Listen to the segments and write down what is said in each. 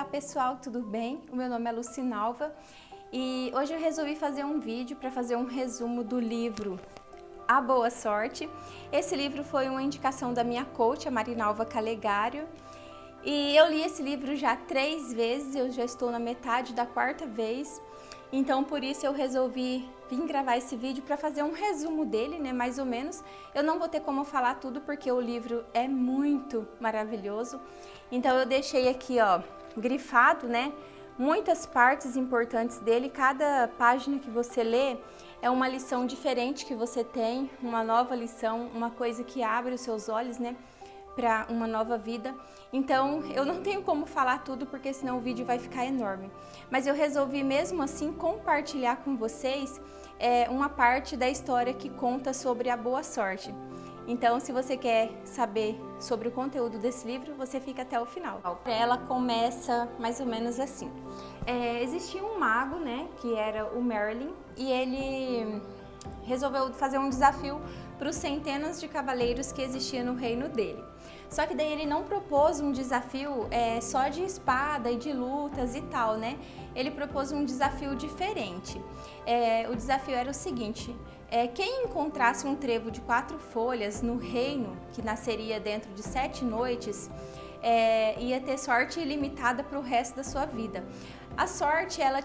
Olá pessoal, tudo bem? O meu nome é Lucinalva e hoje eu resolvi fazer um vídeo para fazer um resumo do livro A Boa Sorte. Esse livro foi uma indicação da minha coach, a Marinalva Calegário, e eu li esse livro já 3 vezes, eu já estou na metade da 4ª vez, então por isso eu resolvi vir gravar esse vídeo para fazer um resumo dele, né, mais ou menos. Eu não vou ter como falar tudo porque o livro é muito maravilhoso, então eu deixei aqui, ó, grifado, né, muitas partes importantes dele. Cada página que você lê é uma lição diferente que você tem, uma nova lição, uma coisa que abre os seus olhos, né, para uma nova vida. Então eu não tenho como falar tudo porque senão o vídeo vai ficar enorme, mas eu resolvi mesmo assim compartilhar com vocês uma parte da história que conta sobre a boa sorte. Então, se você quer saber sobre o conteúdo desse livro, você fica até o final. Ela começa mais ou menos assim. Existia um mago, né, que era o Merlin, e ele resolveu fazer um desafio para os centenas de cavaleiros que existiam no reino dele. Só que daí ele não propôs um desafio só de espada e de lutas e tal, né? Ele propôs um desafio diferente. O desafio era o seguinte: quem encontrasse um trevo de 4 folhas no reino, que nasceria dentro de 7 noites, ia ter sorte ilimitada para o resto da sua vida. A sorte, ela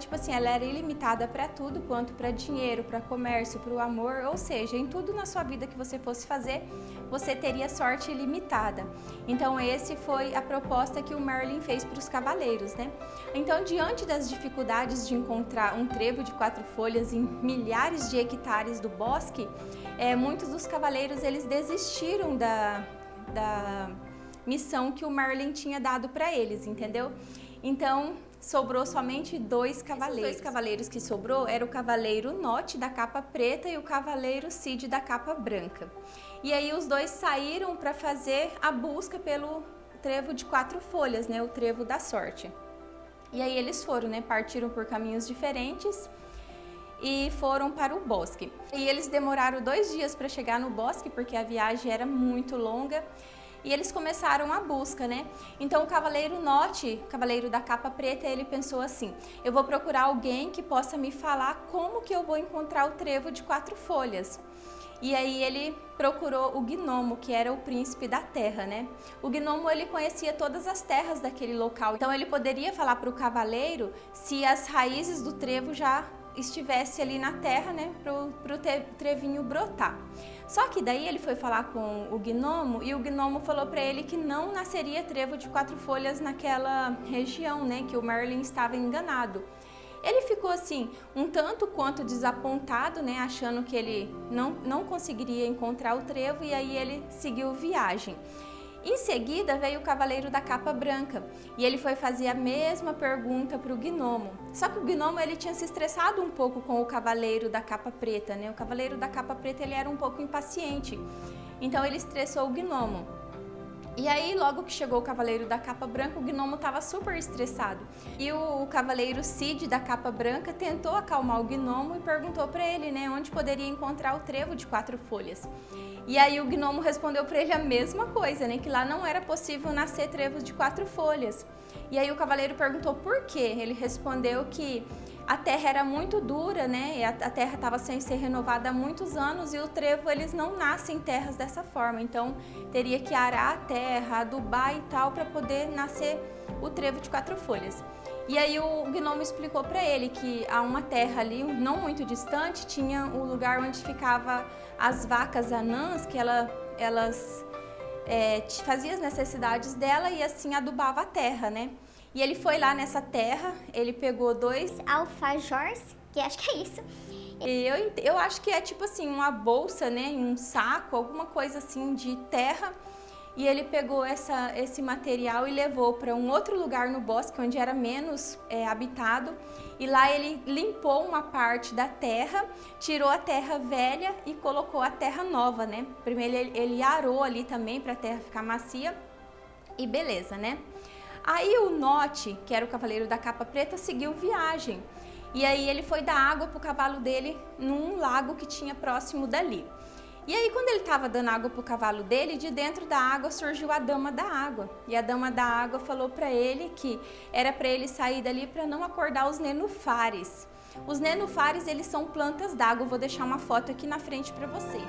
era ilimitada para tudo, quanto para dinheiro, para comércio, para o amor, ou seja, em tudo na sua vida que você fosse fazer, você teria sorte ilimitada. Então, esse foi a proposta que o Merlin fez para os cavaleiros, né? Então, diante das dificuldades de encontrar um trevo de 4 folhas em milhares de hectares do bosque, muitos dos cavaleiros, eles desistiram da missão que o Merlin tinha dado para eles, entendeu? Então, sobrou somente 2 cavaleiros. Esses 2 cavaleiros que sobrou era o cavaleiro Note da capa preta e o cavaleiro Cid da capa branca. E aí os 2 saíram para fazer a busca pelo trevo de 4 folhas, né, o trevo da sorte. E aí eles foram, né, partiram por caminhos diferentes e foram para o bosque. E eles demoraram 2 dias para chegar no bosque porque a viagem era muito longa. E eles começaram a busca, né? Então o cavaleiro Note, cavaleiro da capa preta, ele pensou assim: eu vou procurar alguém que possa me falar como que eu vou encontrar o trevo de 4 folhas. E aí ele procurou o gnomo, que era o príncipe da terra, né? O gnomo, ele conhecia todas as terras daquele local, então ele poderia falar para o cavaleiro se as raízes do trevo já estivesse ali na terra, né, pro trevinho brotar. Só que daí ele foi falar com o gnomo e o gnomo falou para ele que não nasceria trevo de 4 folhas naquela região, né, que o Merlin estava enganado. Ele ficou assim, um tanto quanto desapontado, né, achando que ele não conseguiria encontrar o trevo, e aí ele seguiu viagem. Em seguida veio o cavaleiro da capa branca e ele foi fazer a mesma pergunta para o gnomo. Só que o gnomo, ele tinha se estressado um pouco com o cavaleiro da capa preta, né? O cavaleiro da capa preta, ele era um pouco impaciente, então ele estressou o gnomo. E aí, logo que chegou o cavaleiro da capa branca, o gnomo estava super estressado. E o cavaleiro Cid da capa branca tentou acalmar o gnomo e perguntou para ele, né, onde poderia encontrar o trevo de 4 folhas. E aí o gnomo respondeu para ele a mesma coisa, né, que lá não era possível nascer trevos de 4 folhas. E aí o cavaleiro perguntou por quê. Ele respondeu que a terra era muito dura, né? A terra estava sem ser renovada há muitos anos e o trevo, eles não nascem em terras dessa forma. Então teria que arar a terra, adubar e tal para poder nascer o trevo de 4 folhas. E aí o gnomo explicou para ele que há uma terra ali, não muito distante, tinha o lugar onde ficava as vacas anãs, que elas faziam as necessidades dela e assim adubava a terra, né? E ele foi lá nessa terra, ele pegou 2 alfajores, que acho que é isso. E eu acho que é tipo assim, uma bolsa, né, um saco, alguma coisa assim de terra. E ele pegou esse material e levou para um outro lugar no bosque, onde era menos habitado. E lá ele limpou uma parte da terra, tirou a terra velha e colocou a terra nova, né? Primeiro ele arou ali também para a terra ficar macia e beleza, né? Aí o Note, que era o cavaleiro da capa preta, seguiu viagem. E aí ele foi dar água para o cavalo dele num lago que tinha próximo dali. E aí, quando ele estava dando água para o cavalo dele, de dentro da água surgiu a dama da água. E a dama da água falou para ele que era para ele sair dali para não acordar os nenufares. Os nenufares, eles são plantas d'água. Eu vou deixar uma foto aqui na frente para vocês.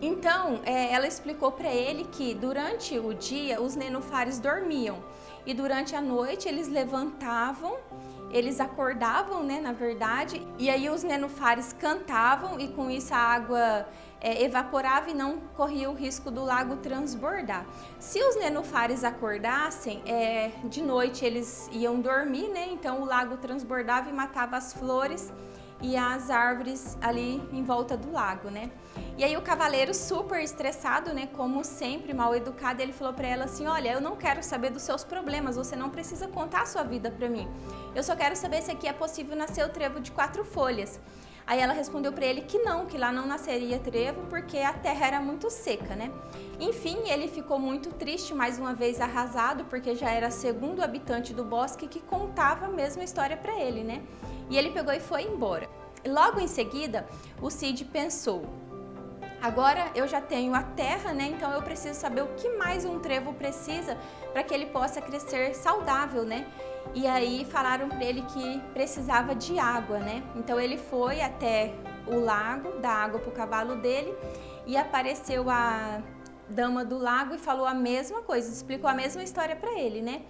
Então, ela explicou para ele que durante o dia os nenufares dormiam e durante a noite eles levantavam. Eles acordavam, né, na verdade, e aí os nenufares cantavam e com isso a água evaporava e não corria o risco do lago transbordar. Se os nenufares acordassem, de noite eles iam dormir, né, então o lago transbordava e matava as flores e as árvores ali em volta do lago, né? E aí o cavaleiro, super estressado, né, como sempre, mal educado, ele falou para ela assim: olha, eu não quero saber dos seus problemas, você não precisa contar a sua vida para mim. Eu só quero saber se aqui é possível nascer o trevo de 4 folhas. Aí ela respondeu para ele que não, que lá não nasceria trevo porque a terra era muito seca, né? Enfim, ele ficou muito triste, mais uma vez arrasado, porque já era o segundo habitante do bosque que contava a mesma história para ele, né? E ele pegou e foi embora. Logo em seguida, o Cid pensou: agora eu já tenho a terra, né? Então eu preciso saber o que mais um trevo precisa para que ele possa crescer saudável, né? E aí falaram para ele que precisava de água, né? Então ele foi até o lago, dar água para o cavalo dele, e apareceu a dama do lago e falou a mesma coisa, explicou a mesma história para ele, né?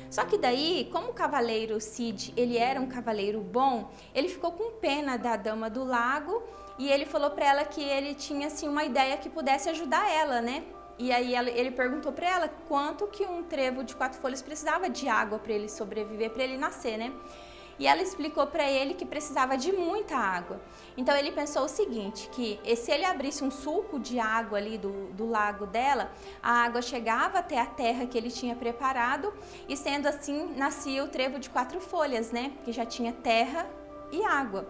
Só que daí, como o cavaleiro Cid, ele era um cavaleiro bom, ele ficou com pena da dama do lago e ele falou para ela que ele tinha assim uma ideia que pudesse ajudar ela, né? E aí ele perguntou para ela quanto que um trevo de 4 folhas precisava de água para ele sobreviver, para ele nascer, né? E ela explicou para ele que precisava de muita água. Então ele pensou o seguinte, que se ele abrisse um sulco de água ali do lago dela, a água chegava até a terra que ele tinha preparado e sendo assim nascia o trevo de 4 folhas, né? Que já tinha terra e água.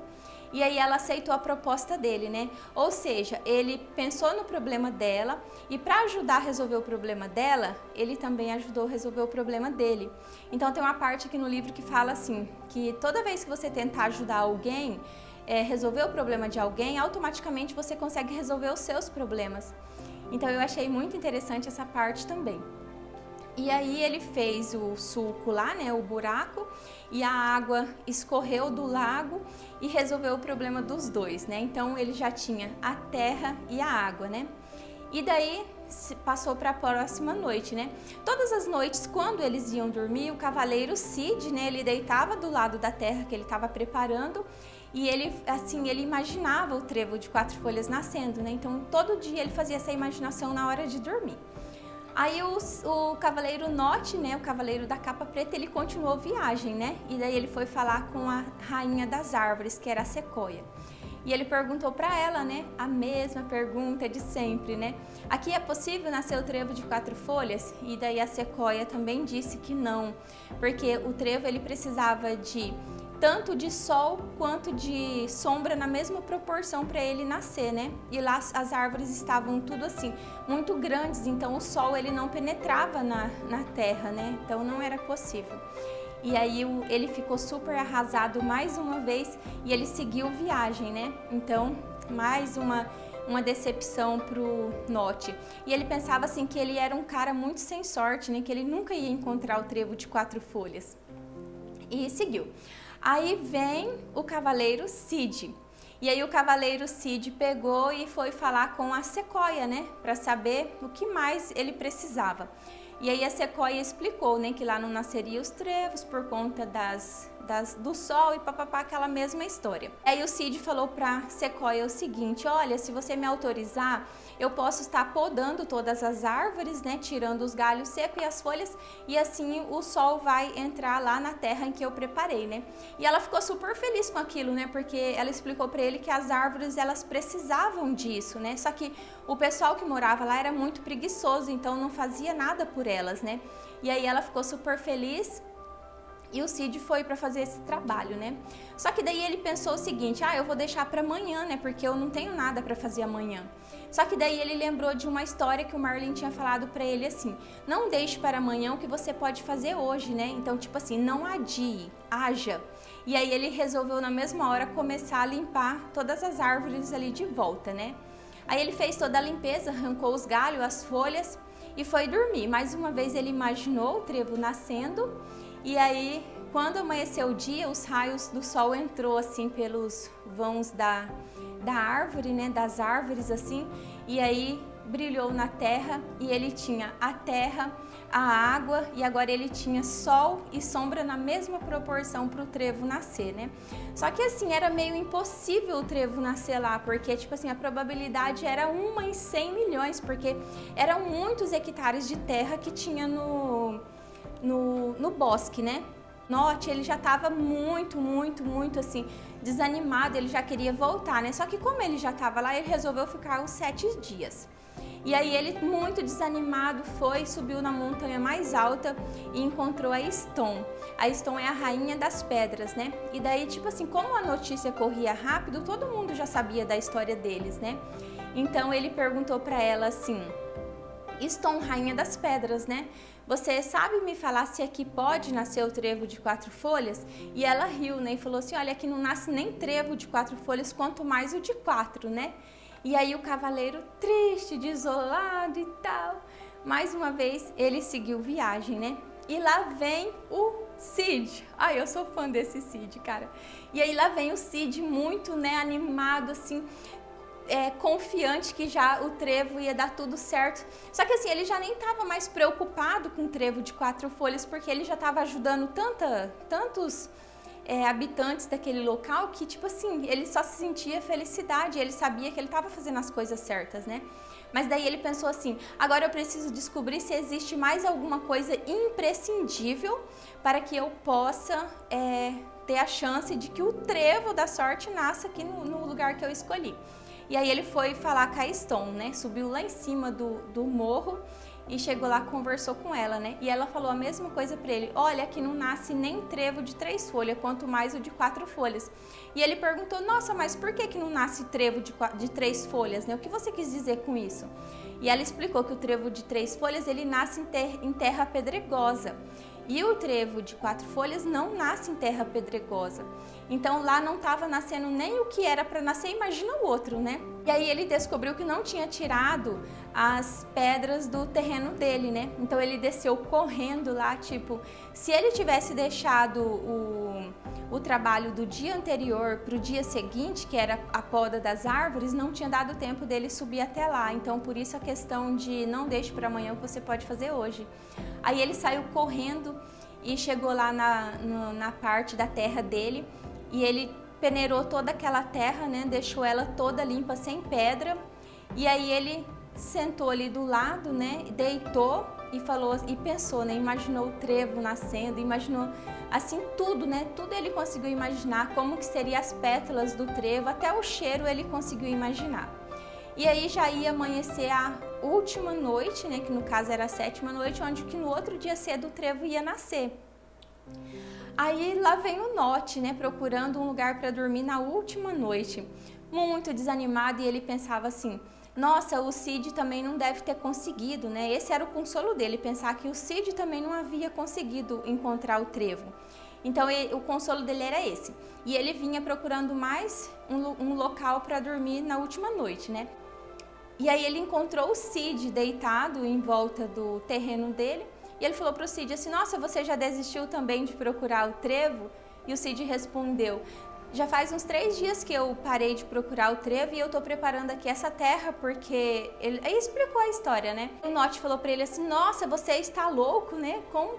E aí ela aceitou a proposta dele, né? Ou seja, ele pensou no problema dela e para ajudar a resolver o problema dela, ele também ajudou a resolver o problema dele. Então tem uma parte aqui no livro que fala assim, que toda vez que você tentar ajudar alguém, resolver o problema de alguém, automaticamente você consegue resolver os seus problemas. Então eu achei muito interessante essa parte também. E aí ele fez o sulco lá, né, o buraco, e a água escorreu do lago e resolveu o problema dos dois, né? Então ele já tinha a terra e a água, né? E daí passou para a próxima noite, né? Todas as noites, quando eles iam dormir, o cavaleiro Cid, né, ele deitava do lado da terra que ele estava preparando e ele, assim, ele imaginava o trevo de 4 folhas nascendo, né? Então todo dia ele fazia essa imaginação na hora de dormir. Aí o cavaleiro Note, né, o cavaleiro da capa preta, ele continuou a viagem, né? E daí ele foi falar com a rainha das árvores, que era a Sequoia. E ele perguntou para ela, né, a mesma pergunta de sempre, né? Aqui é possível nascer o trevo de 4 folhas? E daí a Sequoia também disse que não, porque o trevo ele precisava de tanto de sol quanto de sombra na mesma proporção para ele nascer, né? E lá as árvores estavam tudo assim, muito grandes, então o sol ele não penetrava na terra, né? Então não era possível. E aí ele ficou super arrasado mais uma vez e ele seguiu viagem, né? Então, mais uma decepção pro Note. E ele pensava assim que ele era um cara muito sem sorte, né? Que ele nunca ia encontrar o trevo de 4 folhas. E seguiu. Aí vem o cavaleiro Cid. E aí o cavaleiro Cid pegou e foi falar com a Sequoia, né? Para saber o que mais ele precisava. E aí a Sequoia explicou, né? Que lá não nasceria os trevos por conta do sol e papapá, aquela mesma história. Aí o Cid falou para Sequoia o seguinte: olha, se você me autorizar, eu posso estar podando todas as árvores, né, tirando os galhos secos e as folhas, e assim o sol vai entrar lá na terra em que eu preparei, né? E ela ficou super feliz com aquilo, né? Porque ela explicou para ele que as árvores elas precisavam disso, né? Só que o pessoal que morava lá era muito preguiçoso, então não fazia nada por elas, né? E aí ela ficou super feliz. E o Cid foi para fazer esse trabalho, né? Só que daí ele pensou o seguinte: eu vou deixar para amanhã, né? Porque eu não tenho nada para fazer amanhã. Só que daí ele lembrou de uma história que o Merlin tinha falado para ele assim: não deixe para amanhã o que você pode fazer hoje, né? Então, tipo assim, não adie, haja. E aí ele resolveu na mesma hora começar a limpar todas as árvores ali de volta, né? Aí ele fez toda a limpeza, arrancou os galhos, as folhas e foi dormir. Mais uma vez ele imaginou o trevo nascendo e aí quando amanheceu o dia, os raios do sol entrou assim pelos vãos da árvore, né, das árvores assim, e aí brilhou na terra e ele tinha a terra, a água e agora ele tinha sol e sombra na mesma proporção para o trevo nascer, né? Só que assim, era meio impossível o trevo nascer lá, porque tipo assim, a probabilidade era 1 em 100 milhões, porque eram muitos hectares de terra que tinha no bosque, né? Note, ele já estava muito assim, desanimado, ele já queria voltar, né? Só que como ele já estava lá, ele resolveu ficar os 7 dias. E aí ele, muito desanimado, subiu na montanha mais alta e encontrou a Stone. A Stone é a rainha das pedras, né? E daí, tipo assim, como a notícia corria rápido, todo mundo já sabia da história deles, né? Então ele perguntou para ela assim: Stone, rainha das pedras, né? Você sabe me falar se aqui pode nascer o trevo de 4 folhas? E ela riu, né? E falou assim, olha, aqui não nasce nem trevo de 4 folhas, quanto mais o de 4, né? E aí o cavaleiro, triste, desolado e tal, mais uma vez ele seguiu viagem, né? E lá vem o Cid. Ai, eu sou fã desse Cid, cara. E aí lá vem o Cid muito, né, animado, assim, confiante que já o trevo ia dar tudo certo. Só que assim, ele já nem estava mais preocupado com o trevo de 4 folhas, porque ele já estava ajudando tantos habitantes daquele local que, tipo assim, ele só se sentia felicidade, ele sabia que ele estava fazendo as coisas certas, né? Mas daí ele pensou assim, agora eu preciso descobrir se existe mais alguma coisa imprescindível para que eu possa ter a chance de que o trevo da sorte nasça aqui no lugar que eu escolhi. E aí ele foi falar com a Stone, né? Subiu lá em cima do morro e chegou lá, conversou com ela, né? E ela falou a mesma coisa para ele, olha, aqui não nasce nem trevo de 3 folhas, quanto mais o de 4 folhas. E ele perguntou, nossa, mas por que não nasce trevo de 3 folhas, né? O que você quis dizer com isso? E ela explicou que o trevo de 3 folhas, ele nasce em terra pedregosa. E o trevo de 4 folhas não nasce em terra pedregosa. Então lá não estava nascendo nem o que era para nascer, imagina o outro, né? E aí ele descobriu que não tinha tirado as pedras do terreno dele, né? Então ele desceu correndo lá, tipo, se ele tivesse deixado o trabalho do dia anterior para o dia seguinte, que era a poda das árvores, não tinha dado tempo dele subir até lá. Então por isso a questão de não deixe para amanhã o que você pode fazer hoje. Aí ele saiu correndo e chegou lá na parte da terra dele e ele peneirou toda aquela terra, né? Deixou ela toda limpa, sem pedra. E aí ele sentou ali do lado, né? Deitou e falou e pensou, né? Imaginou o trevo nascendo, imaginou assim tudo, né? Tudo ele conseguiu imaginar, como que seriam as pétalas do trevo, até o cheiro ele conseguiu imaginar. E aí já ia amanhecer a última noite, né? Que no caso era a 7ª noite, onde que no outro dia cedo o trevo ia nascer. Aí lá vem o Nott, né, procurando um lugar para dormir na última noite, muito desanimado, e ele pensava assim, nossa, o Cid também não deve ter conseguido, né? Esse era o consolo dele, pensar que o Cid também não havia conseguido encontrar o trevo. Então o consolo dele era esse. E ele vinha procurando mais um local para dormir na última noite, né? E aí ele encontrou o Cid deitado em volta do terreno dele. E ele falou para o Cid assim, nossa, você já desistiu também de procurar o trevo? E o Cid respondeu, já faz uns 3 dias que eu parei de procurar o trevo e eu estou preparando aqui essa terra porque... Aí explicou a história, né? O Nott falou para ele assim, nossa, você está louco, né? Como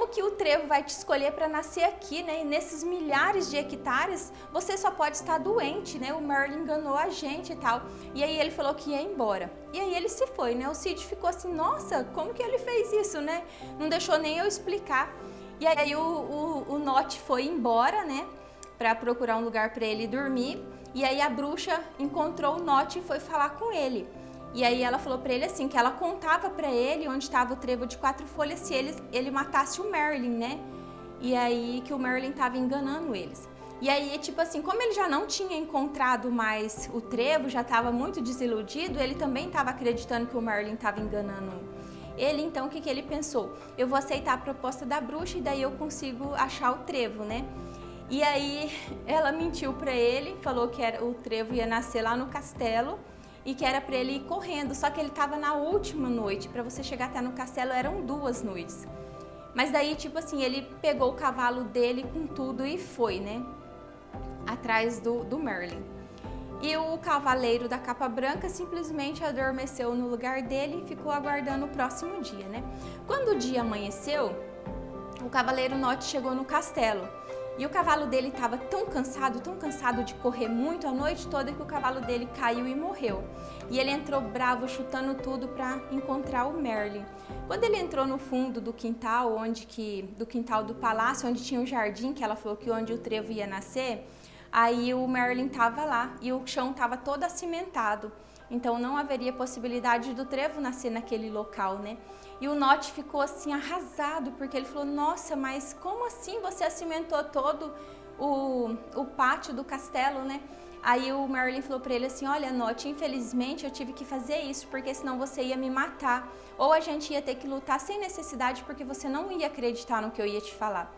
que o trevo vai te escolher para nascer aqui, né? E nesses milhares de hectares, você só pode estar doente, né? O Merlin enganou a gente e tal. E aí ele falou que ia embora. E aí ele se foi, né? O Cid ficou assim, nossa, como que ele fez isso, né? Não deixou nem eu explicar. E aí o Nott foi embora, né? Para procurar um lugar para ele dormir. E aí a bruxa encontrou o Nott e foi falar com ele. E aí ela falou pra ele assim, que ela contava pra ele onde estava o trevo de 4 folhas se ele matasse o Merlin, né? E aí que o Merlin tava enganando eles. E aí, tipo assim, como ele já não tinha encontrado mais o trevo, já estava muito desiludido, ele também estava acreditando que o Merlin estava enganando Ele então, o que ele pensou? Eu vou aceitar a proposta da bruxa e daí eu consigo achar o trevo, né? E aí ela mentiu para ele, falou que o trevo ia nascer lá no castelo e que era para ele ir correndo, só que ele estava na última noite, para você chegar até no castelo eram 2 noites. Mas daí, tipo assim, ele pegou o cavalo dele com tudo e foi, né? Atrás do Merlin. E o cavaleiro da capa branca simplesmente adormeceu no lugar dele e ficou aguardando o próximo dia, né? Quando o dia amanheceu, o cavaleiro Notti chegou no castelo. E o cavalo dele estava tão cansado de correr muito a noite toda, que o cavalo dele caiu e morreu. E ele entrou bravo, chutando tudo para encontrar o Merlin. Quando ele entrou no fundo do quintal, do quintal do palácio, onde tinha o jardim, que ela falou que onde o trevo ia nascer, aí o Merlin estava lá e o chão estava todo acimentado. Então não haveria possibilidade do trevo nascer naquele local, né? E o Notti ficou assim arrasado, porque ele falou, nossa, mas como assim você acimentou todo o pátio do castelo, né? Aí o Merlin falou para ele assim, olha, Notti, infelizmente eu tive que fazer isso, porque senão você ia me matar. Ou a gente ia ter que lutar sem necessidade, porque você não ia acreditar no que eu ia te falar.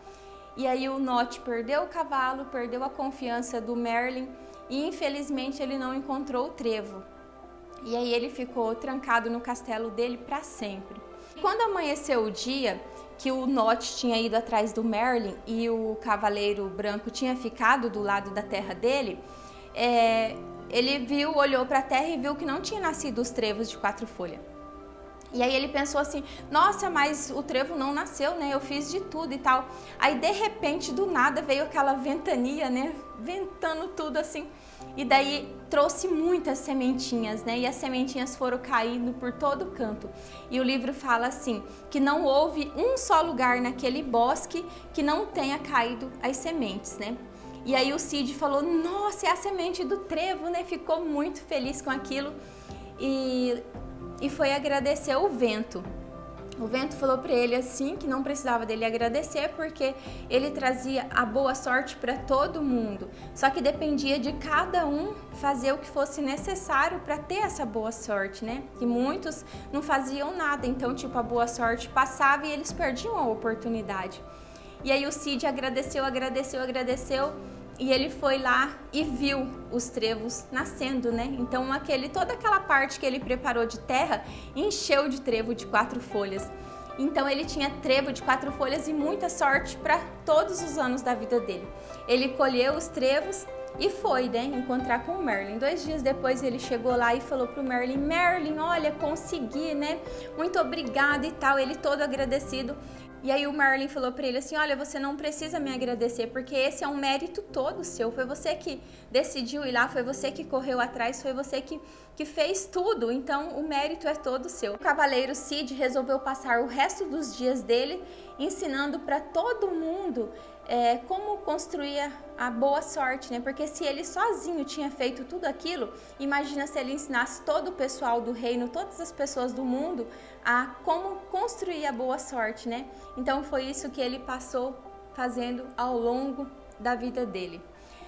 E aí o Notti perdeu o cavalo, perdeu a confiança do Merlin e infelizmente ele não encontrou o trevo. E aí ele ficou trancado no castelo dele para sempre. Quando amanheceu o dia, que o Notti tinha ido atrás do Merlin e o cavaleiro branco tinha ficado do lado da terra dele, ele olhou para a terra e viu que não tinha nascido os trevos de 4 folhas. E aí ele pensou assim, nossa, mas o trevo não nasceu, né? Eu fiz de tudo e tal. Aí de repente, do nada, veio aquela ventania, né? Ventando tudo assim. E daí trouxe muitas sementinhas, né? E as sementinhas foram caindo por todo canto. E o livro fala assim, que não houve um só lugar naquele bosque que não tenha caído as sementes, né? E aí o Cid falou, nossa, é a semente do trevo, né? Ficou muito feliz com aquilo e foi agradecer o vento. O vento falou para ele assim, que não precisava dele agradecer, porque ele trazia a boa sorte para todo mundo. Só que dependia de cada um fazer o que fosse necessário para ter essa boa sorte, né? E muitos não faziam nada, então tipo a boa sorte passava e eles perdiam a oportunidade. E aí o Cid agradeceu, e ele foi lá e viu os trevos nascendo, né? Então toda aquela parte que ele preparou de terra encheu de trevo de 4 folhas. Então ele tinha trevo de 4 folhas e muita sorte para todos os anos da vida dele. Ele colheu os trevos e foi, né, encontrar com o Merlin. 2 dias depois ele chegou lá e falou pro Merlin, Merlin, olha, consegui, né? Muito obrigada e tal. Ele todo agradecido. E aí o Merlin falou para ele assim, olha, você não precisa me agradecer, porque esse é um mérito todo seu, foi você que decidiu ir lá, foi você que correu atrás, foi você que fez tudo, então o mérito é todo seu. O cavaleiro Cid resolveu passar o resto dos dias dele ensinando para todo mundo como construir a boa sorte, né? Porque se ele sozinho tinha feito tudo aquilo, imagina se ele ensinasse todo o pessoal do reino, todas as pessoas do mundo, a como construir a boa sorte, né? Então foi isso que ele passou fazendo ao longo da vida dele.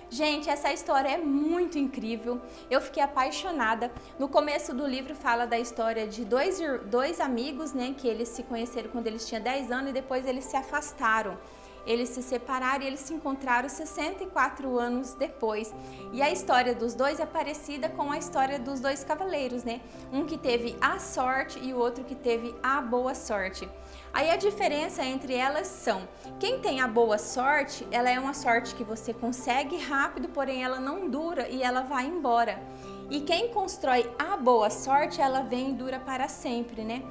Gente, essa história é muito incrível, eu fiquei apaixonada. No começo do livro fala da história de dois amigos, né, que eles se conheceram quando eles tinham 10 anos e depois eles se afastaram. Eles se separaram e eles se encontraram 64 anos depois. E a história dos dois é parecida com a história dos 2 cavaleiros, né? Um que teve a sorte e o outro que teve a boa sorte. Aí a diferença entre elas são, quem tem a boa sorte, ela é uma sorte que você consegue rápido, porém ela não dura e ela vai embora. E quem constrói a boa sorte, ela vem e dura para sempre, né?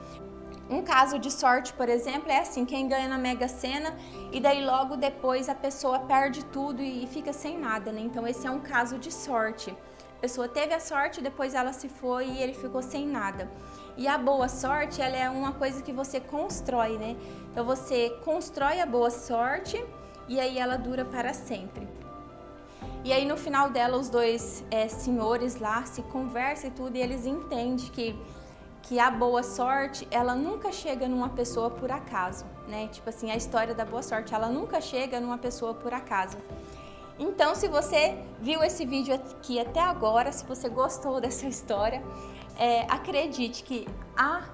Um caso de sorte, por exemplo, é assim, quem ganha na Mega Sena e daí logo depois a pessoa perde tudo e fica sem nada, né? Então esse é um caso de sorte. A pessoa teve a sorte, depois ela se foi e ele ficou sem nada. E a boa sorte, ela é uma coisa que você constrói, né? Então você constrói a boa sorte e aí ela dura para sempre. E aí no final dela os 2 senhores lá se conversam e tudo e eles entendem que a boa sorte, ela nunca chega numa pessoa por acaso, né? Tipo assim, a história da boa sorte, ela nunca chega numa pessoa por acaso. Então, se você viu esse vídeo aqui até agora, se você gostou dessa história, acredite que a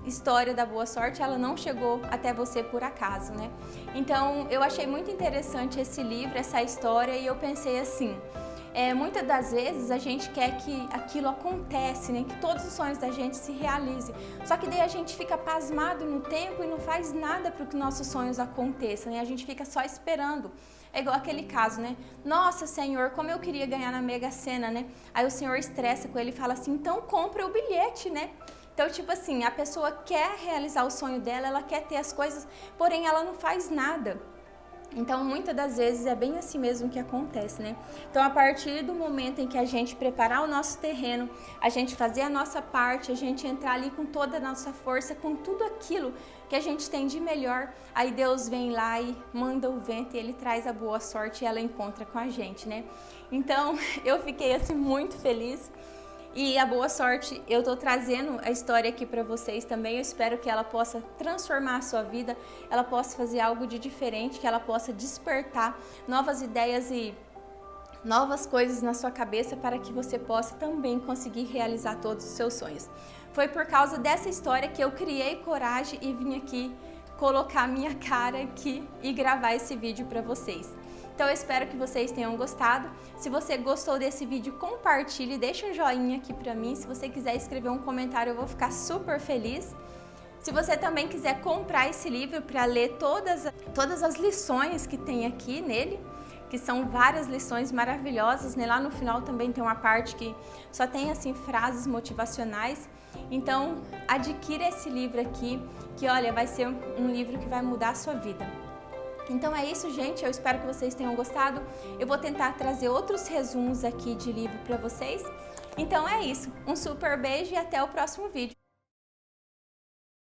história da boa sorte, ela não chegou até você por acaso, né? Então, eu achei muito interessante esse livro, essa história, e eu pensei assim, muitas das vezes a gente quer que aquilo aconteça, né? Que todos os sonhos da gente se realizem. Só que daí a gente fica pasmado no tempo e não faz nada para que nossos sonhos aconteçam, né? A gente fica só esperando. É igual aquele caso, né? Nossa, Senhor, como eu queria ganhar na Mega Sena, né? Aí o Senhor estressa com ele e fala assim, então compra o bilhete, né? Então, tipo assim, a pessoa quer realizar o sonho dela, ela quer ter as coisas, porém ela não faz nada. Então, muitas das vezes é bem assim mesmo que acontece, né? Então, a partir do momento em que a gente preparar o nosso terreno, a gente fazer a nossa parte, a gente entrar ali com toda a nossa força, com tudo aquilo que a gente tem de melhor, aí Deus vem lá e manda o vento e Ele traz a boa sorte e ela encontra com a gente, né? Então, eu fiquei assim muito feliz. E a boa sorte, eu tô trazendo a história aqui para vocês também. Eu espero que ela possa transformar a sua vida, ela possa fazer algo de diferente, que ela possa despertar novas ideias e novas coisas na sua cabeça para que você possa também conseguir realizar todos os seus sonhos. Foi por causa dessa história que eu criei coragem e vim aqui colocar minha cara aqui e gravar esse vídeo para vocês. Então eu espero que vocês tenham gostado. Se você gostou desse vídeo, compartilhe, deixa um joinha aqui pra mim. Se você quiser escrever um comentário, eu vou ficar super feliz. Se você também quiser comprar esse livro para ler todas as lições que tem aqui nele, que são várias lições maravilhosas, né? Lá no final também tem uma parte que só tem assim frases motivacionais. Então, adquira esse livro aqui, que olha, vai ser um livro que vai mudar a sua vida. Então é isso, gente, eu espero que vocês tenham gostado. Eu vou tentar trazer outros resumos aqui de livro para vocês. Então é isso, um super beijo e até o próximo vídeo.